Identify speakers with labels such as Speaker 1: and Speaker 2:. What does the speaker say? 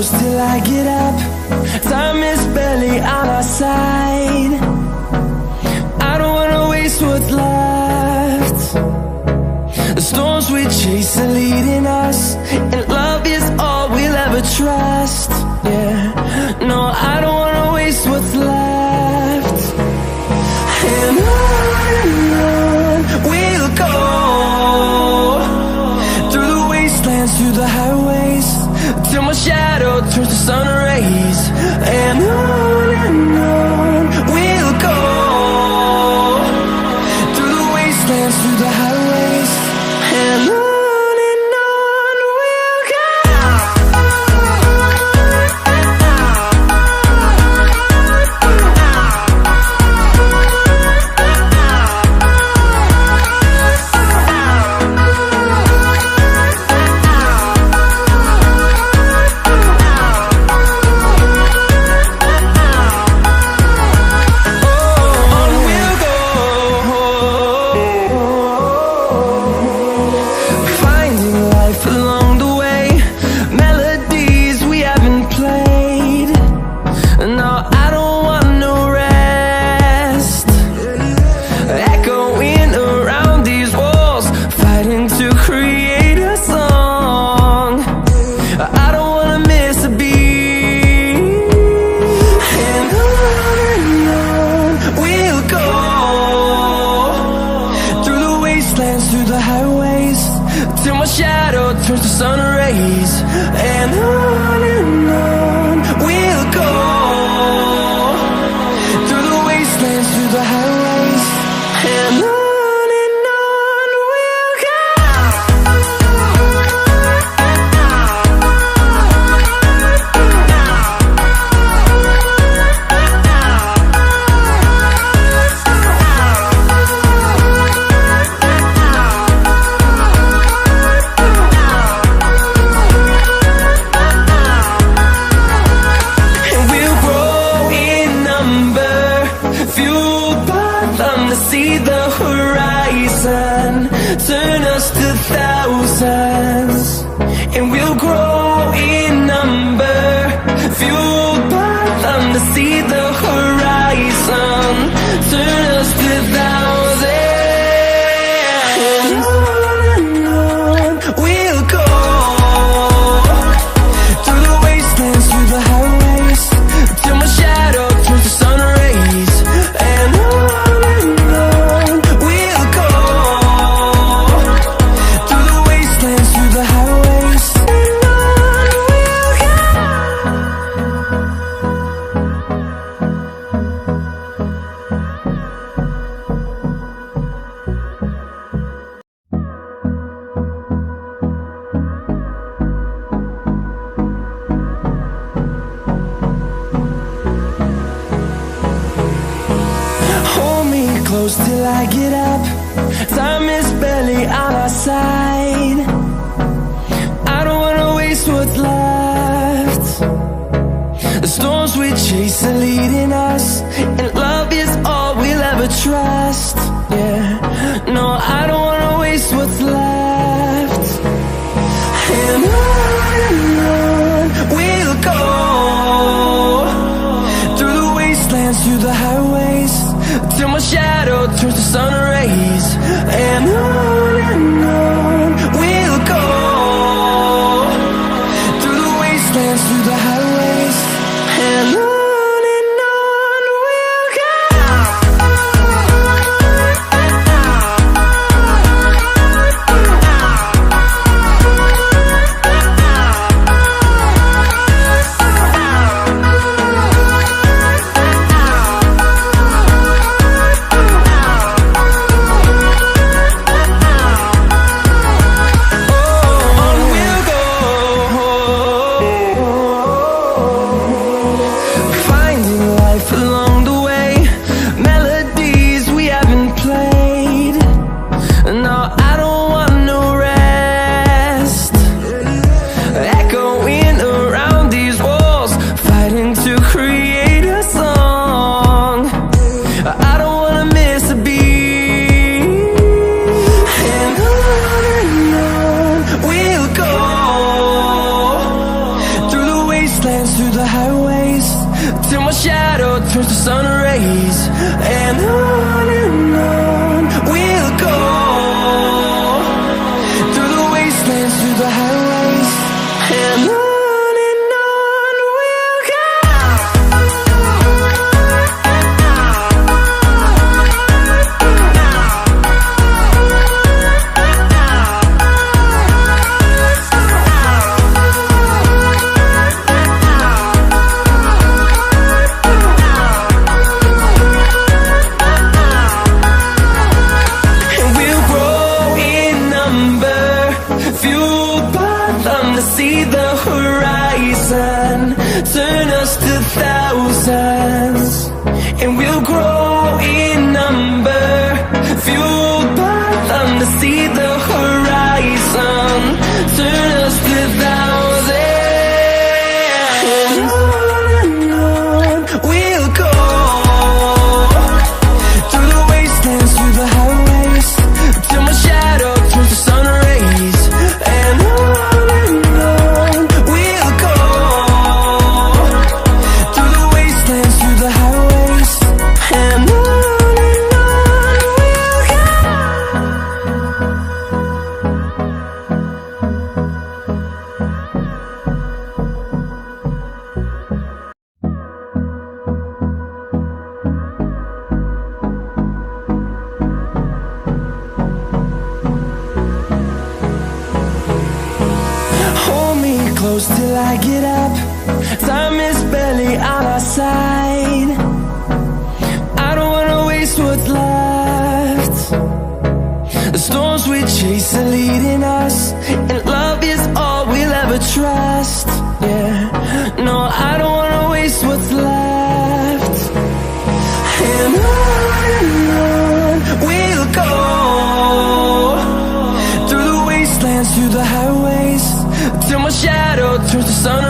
Speaker 1: close till I get up. Time is barely on our side. I don't wanna waste what's left. The storms we chase are leading us, and love is all we'll ever trust. Yeah, no, I don't wanna waste what's left. And on we'll go, through the wastelands, through the highways, till my shadow turns to sun rays. And on we'll go, through the wastelands, through the highways, and on we'll go. Through the highways, till my shadow turns to sun rays. And on we'll go, through the wastelands, through the highways, and on we'll go. See the horizon, turn us to thousands, and we'll grow in number, fueled by them. To see the horizon, turn us to thousands, and on we'll go, through the wastelands, through the highways, till my shadow turns to sun rays. And close till I get up. Time is barely on our side. I don't wanna waste what's left. The storms we chase are leading us, and love is all we'll ever trust. Yeah, no, I don't wanna waste what's left. And on we'll go, through the wastelands, through the highways, till my shadow turns to sun rays. And on we'll go, through the wastelands, through the highways, and on we'll go. my shadow turns to sun rays. And on we'll go, through the wastelands, through the highways. And on we'll go. See the horizon, turn us to thousands, and we'll grow in number, fueled by them to see the horizon, turn us to thousands, and on we'll go, through the wastelands, through the highways, till my shadow turns to sun rays. And close till I get up. Time is barely on our side. I don't wanna waste what's left. The storms we chase are leading us, and love is all we'll ever trust. Yeah, no, I don't wanna waste what's left. And on we'll go, through the wastelands, through the highways, till my shadow turns to sun